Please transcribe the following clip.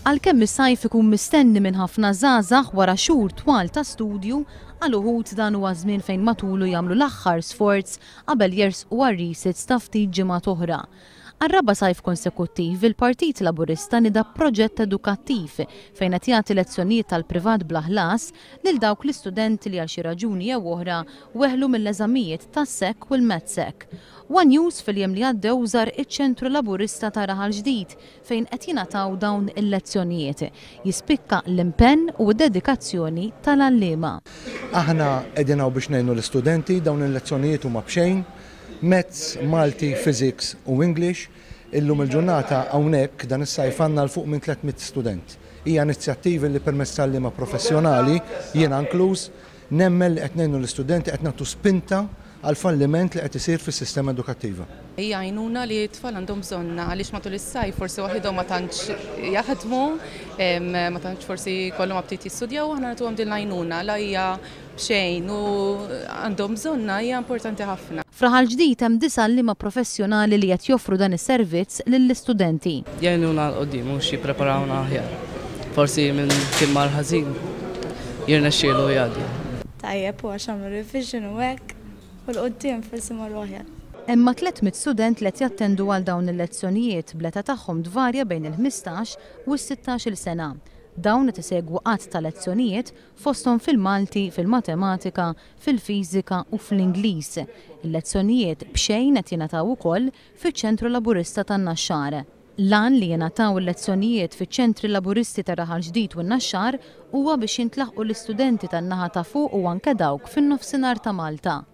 Għalkemm is-sajf ikun mistenni minn ħafna żgħażagħ wara xhur twal ta' studju, għal uħud dan huwa żmien fejn matulu jagħmlu l-aħħar sforz qabel jersqu għar-risits ta' ftit ġimgħat oħra. Għar-raba' sajf konsekuttiv il-Partit Laburista nida proġett edukattiv fejn qed jagħti lezzjonijiet tal-privat bla ħlas lil dawk l-istudenti li għal xi raġuni jew oħra weħlu mill-eżamijiet tas-sekk u l-Medsek. One News fil-jiem li għaddew żar iċ-Ċentru Laburista ta' Raħal Ġdid fejn qed jingħataw dawn il-lezzjonijiet. Jispikka l-impenn u d-dedikazzjoni tal-għalliema. Aħna qegħdin hawn biex ngħinu l-istudenti, dawn il-lezzjonijiet huma b'xejn, Mezz, Malti, Physics u English. Illum il-ġurnata hawnhekk dan is-sajf għandna l fuq minn 300 student. Hija inizjattivi li permezz tal-għalliema professjonali jiena inkluż nemmel li qed ngħinu l-istudenti qed nagħtu spinta għal falliment li qed isir fis-sistema edukattiva. Hija għajnuna li t-tfal għandhom bżonna għaliex matul is-sajf forsi waħedhom ma tantx jaħdmu, ma tantx forsi kollhom aptit jistudjaw aħna nagħtuhom din l-għajnuna la hija b'xejn u għandhom bżonna hija importanti ħafna. F'Raħal Ġdid hemm 9 għalliema professjonali li qed joffru dan is-servizz lill-istudenti. Jgħinuna l-qudiem mhux jippreparawna aħjar. Forsi minn kien mar ħażin jirnexxielu jgħaddi. Tajjeb u għax għamlu revision u hekk. U l-qoddim forsi marru aħjar. Imma 300 student li qed jattendu għal dawn il-lezzjonijiet bl-età tagħhom dvarja bejn il-15 u s-16 sena. Dawn qed isegwu qatt ta' lezzjonijiet fosthom fil-Malti, fil-Matematika, fil-Fiżika u fl-Ingliż. Il-lezzjonijiet b'xejn qed jingħataw ukoll fiċ-Ċentru Laburista tan-Naxxar. Lan li jingħataw il-lezzjonijiet fiċ-ċentri laburisti ta' Raħal Ġdid u n-Naxxar huwa biex jintlaħqu l-istudenti tan-naħa ta' fuq u anke dawk fin-nofsinhar ta' Malta.